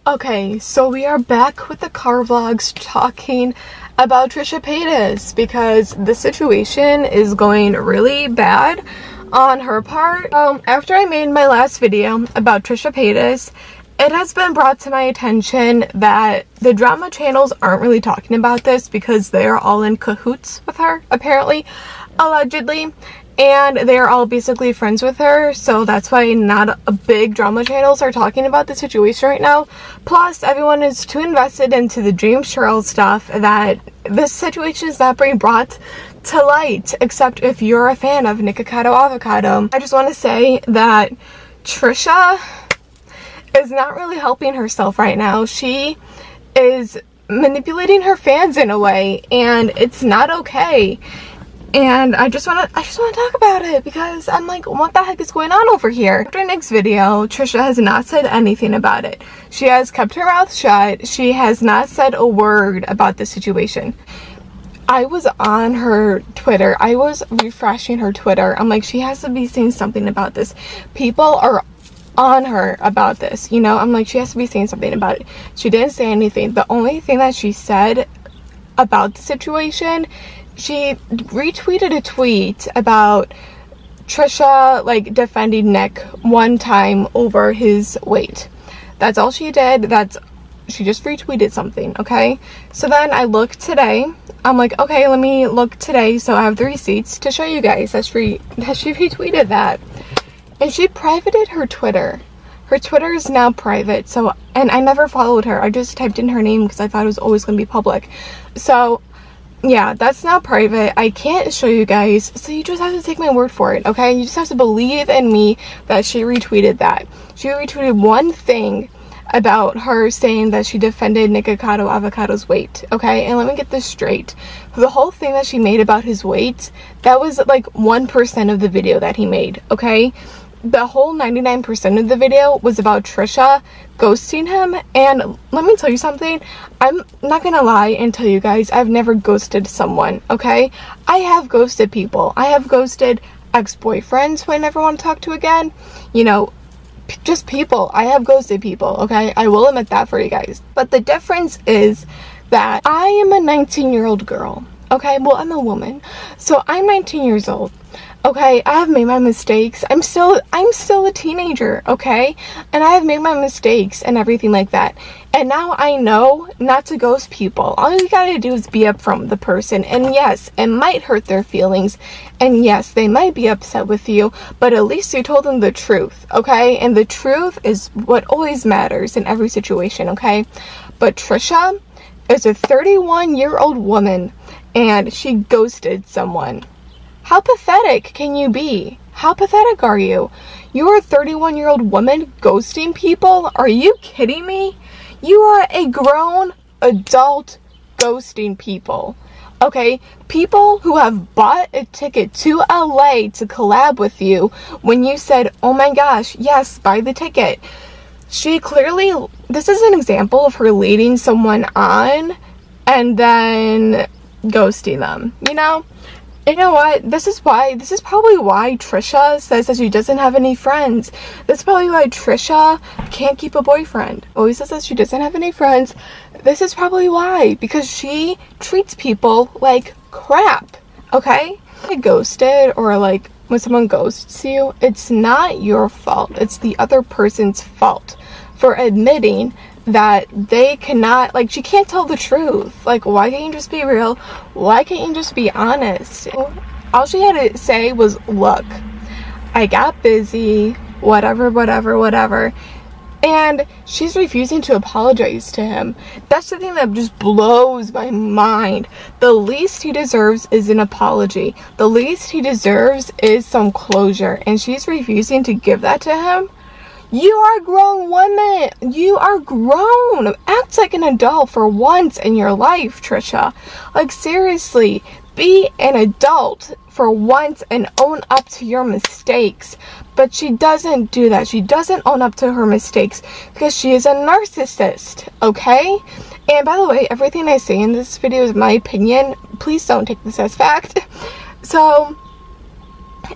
Okay, so we are back with the car vlogs talking about Trisha Paytas because the situation is going really bad on her part. After I made my last video about Trisha Paytas, it has been brought to my attention that the drama channels aren't really talking about this because they are all in cahoots with her, apparently, allegedly. And they're all basically friends with her, so that's why not a big drama channels are talking about the situation right now. Plus, everyone is too invested into the James Charles stuff that this situation is not being brought to light, except if you're a fan of Nikocado Avocado. I just want to say that Trisha is not really helping herself right now. She is manipulating her fans in a way, and it's not okay. And I just want to talk about it because I'm like, what the heck is going on over here? After Nick's video, Trisha has not said anything about it. She has kept her mouth shut. She has not said a word about the situation. I was on her Twitter. I was refreshing her Twitter. I'm like, she has to be saying something about this. People are on her about this, you know? I'm like, she has to be saying something about it. She didn't say anything. The only thing that she said about the situation, she retweeted a tweet about Trisha like defending Nick one time over his weight. That's all she did. She just retweeted something, okay? So then I looked today. I'm like, okay, let me look today so I have the receipts to show you guys that she retweeted that. And she privated her Twitter. Her Twitter is now private, so, and I never followed her. I just typed in her name because I thought it was always going to be public. So yeah, that's not private. I can't show you guys, so you just have to take my word for it, okay? You just have to believe in me that she retweeted that. She retweeted one thing about her saying that she defended Nikocado Avocado's weight, okay? And let me get this straight. The whole thing that she made about his weight, that was like 1% of the video that he made, okay? The whole 99% of the video was about Trisha ghosting him. And let me tell you something, I'm not gonna lie and tell you guys, I've never ghosted someone, okay? I have ghosted people. I have ghosted ex-boyfriends who I never want to talk to again. You know, just people. I have ghosted people, okay? I will admit that for you guys. But the difference is that I am a 19-year-old girl, okay? Well, I'm a woman, so I'm 19 years old. Okay, I have made my mistakes. I'm still a teenager, okay? And I have made my mistakes and everything like that. And now I know not to ghost people. All you gotta do is be upfront with the person. And yes, it might hurt their feelings. And yes, they might be upset with you. But at least you told them the truth, okay? And the truth is what always matters in every situation, okay? But Trisha is a 31-year-old woman. And she ghosted someone. How pathetic can you be? How pathetic are you? You are a 31-year-old woman ghosting people? Are you kidding me? You are a grown adult ghosting people. Okay? People who have bought a ticket to LA to collab with you when you said, oh my gosh, yes, buy the ticket. She clearly, this is an example of her leading someone on and then ghosting them, you know? You know what? This is probably why Trisha says that she doesn't have any friends. That's probably why Trisha can't keep a boyfriend. Always says that she doesn't have any friends. This is probably why. Because she treats people like crap. Okay? Get ghosted or like when someone ghosts you, it's not your fault. It's the other person's fault for admitting that they cannot, like, she can't tell the truth. Like, why can't you just be real? Why can't you just be honest? All she had to say was, look, I got busy, whatever. And she's refusing to apologize to him. That's the thing that just blows my mind. The least he deserves is an apology. The least he deserves is some closure. And she's refusing to give that to him. You are a grown woman. You are grown. Act like an adult for once in your life, Trisha. Like, seriously, be an adult for once and own up to your mistakes. But she doesn't do that. She doesn't own up to her mistakes because she is a narcissist, okay? And by the way, everything I say in this video is my opinion. Please don't take this as fact. So,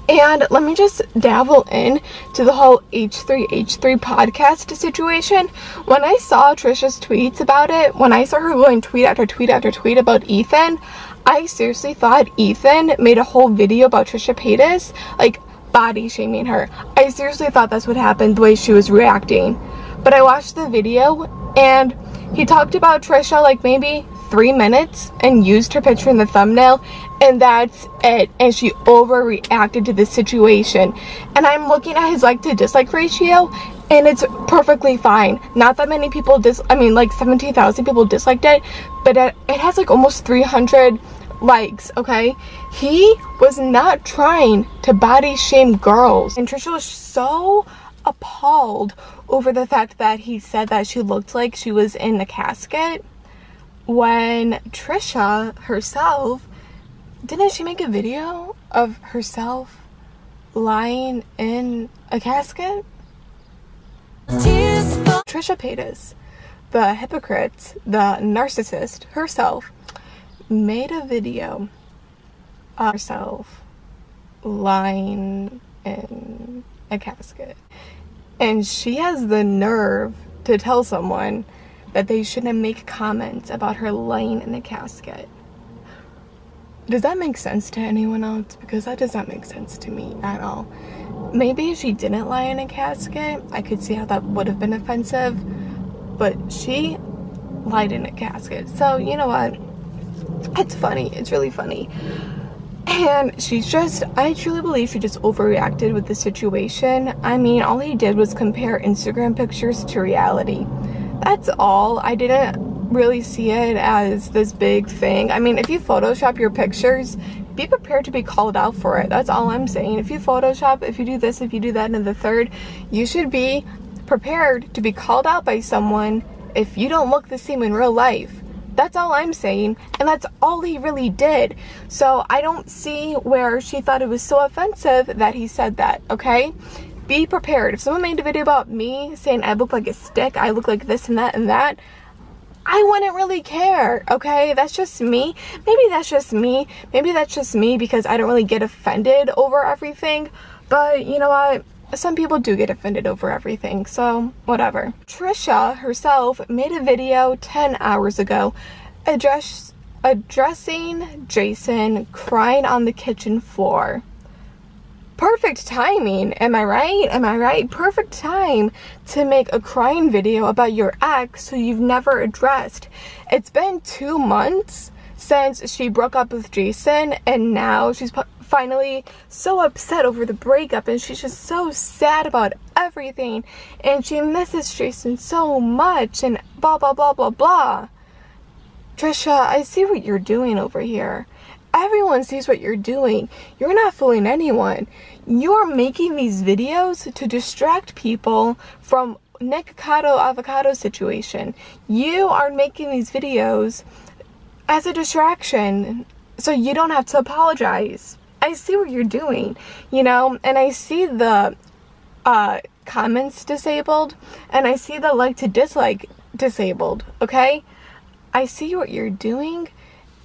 And let me just dabble in to the whole H3H3 podcast situation. When I saw Trisha's tweets about it, when I saw her going tweet after tweet after tweet about Ethan, I seriously thought Ethan made a whole video about Trisha Paytas, like body shaming her. I seriously thought that's what happened, the way she was reacting. But I watched the video and he talked about Trisha like maybe 3 minutes and used her picture in the thumbnail, and that's it. And she overreacted to the situation. And I'm looking at his like to dislike ratio, and it's perfectly fine. Not that many people like 17,000 people disliked it, but it has like almost 300 likes, okay? He was not trying to body shame girls. And Trisha was so appalled over the fact that he said that she looked like she was in a casket, when Trisha herself, didn't she make a video of herself lying in a casket? Trisha Paytas, the hypocrite, the narcissist herself, made a video of herself lying in a casket. And she has the nerve to tell someone that they shouldn't make comments about her lying in a casket. Does that make sense to anyone else? Because that does not make sense to me at all. Maybe if she didn't lie in a casket, I could see how that would have been offensive, but she lied in a casket. So, you know what? It's funny. It's really funny. And I truly believe she just overreacted with the situation. I mean, all he did was compare Instagram pictures to reality. That's all. I didn't really see it as this big thing. I mean, if you Photoshop your pictures, be prepared to be called out for it. That's all I'm saying. If you Photoshop, if you do this, if you do that, and the third, you should be prepared to be called out by someone if you don't look the same in real life. That's all I'm saying, and that's all he really did. So I don't see where she thought it was so offensive that he said that, okay? Be prepared. If someone made a video about me saying I look like a stick, I look like this and that and that, I wouldn't really care, okay? That's just me. Maybe that's just me. Maybe that's just me because I don't really get offended over everything. But you know what? Some people do get offended over everything, so whatever. Trisha herself made a video 10 hours ago addressing Jason crying on the kitchen floor. Perfect timing, am I right? Am I right? Perfect time to make a crying video about your ex who you've never addressed. It's been 2 months since she broke up with Jason, and now she's finally so upset over the breakup, and she's just so sad about everything, and she misses Jason so much, and blah blah blah blah blah. Trisha, I see what you're doing over here. Everyone sees what you're doing. You're not fooling anyone. You are making these videos to distract people from Nikocado Avocado situation. You are making these videos as a distraction so you don't have to apologize. I see what you're doing, you know, and I see the comments disabled, and I see the like to dislike disabled, okay? I see what you're doing,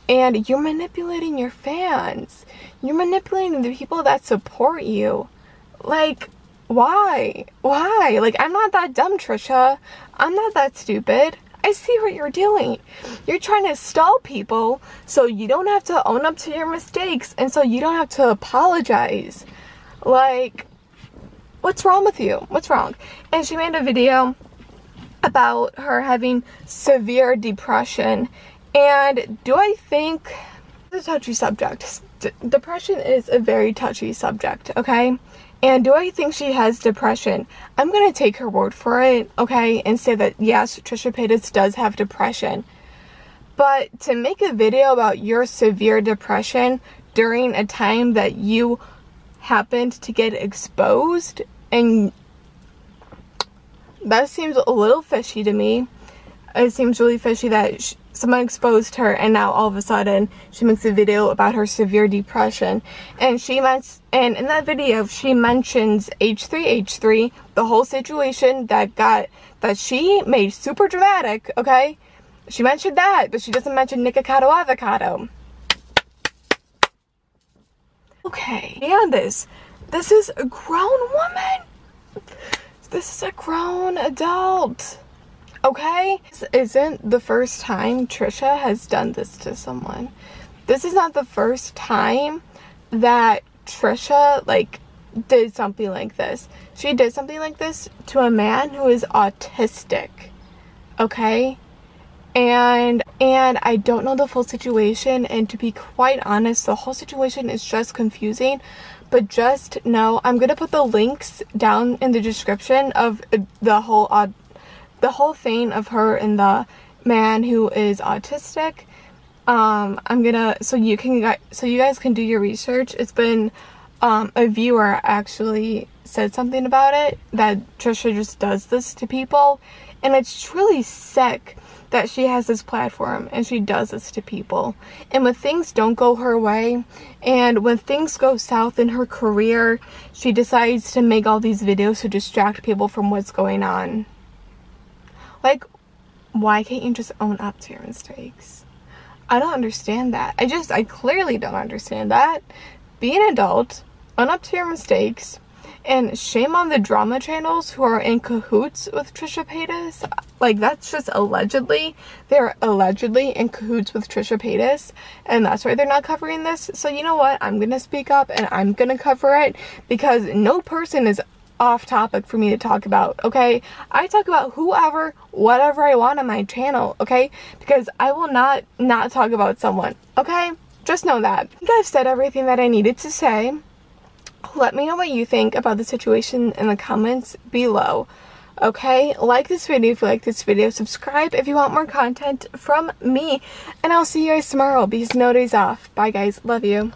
and you're manipulating your fans. You're manipulating the people that support you. Like, why? Why? Like, I'm not that dumb, Trisha. I'm not that stupid. I see what you're doing. You're trying to stall people so you don't have to own up to your mistakes, and so you don't have to apologize. Like, what's wrong with you? What's wrong? And she made a video about her having severe depression. And do I think it's a touchy subject? Depression is a very touchy subject, okay? And do I think she has depression? I'm gonna take her word for it, okay? And say that yes, Trisha Paytas does have depression. But to make a video about your severe depression during a time that you happened to get exposed, and that seems a little fishy to me. It seems really fishy that someone exposed her, and now all of a sudden she makes a video about her severe depression. And in that video she mentions H3H3, the whole situation that she made super dramatic, okay? She mentioned that, but she doesn't mention Nikocado Avocado. Okay, beyond this, This is a grown woman. This is a grown adult. Okay? This isn't the first time Trisha has done this to someone. This is not the first time that Trisha, like, did something like this. She did something like this to a man who is autistic. Okay? And I don't know the full situation, and to be quite honest, the whole situation is just confusing. But just know, I'm gonna put the links down in the description of the whole thing of her and the man who is autistic. I'm gonna, so you guys can do your research. It's been a viewer actually said something about it, that Trisha just does this to people, and it's truly sick that she has this platform and she does this to people. And when things don't go her way, and when things go south in her career, she decides to make all these videos to distract people from what's going on. Like, why can't you just own up to your mistakes? I don't understand that. I clearly don't understand that. Be an adult, own up to your mistakes, and shame on the drama channels who are in cahoots with Trisha Paytas. Like, that's just allegedly. They're allegedly in cahoots with Trisha Paytas, and that's why they're not covering this. So you know what? I'm gonna speak up and I'm gonna cover it, because no person is off topic for me to talk about, okay? I talk about whoever, whatever I want on my channel, okay? Because I will not talk about someone, okay? Just know that. I think I've said everything that I needed to say. Let me know what you think about the situation in the comments below, okay? Like this video if you like this video. Subscribe if you want more content from me. And I'll see you guys tomorrow, because no days off. Bye guys. Love you.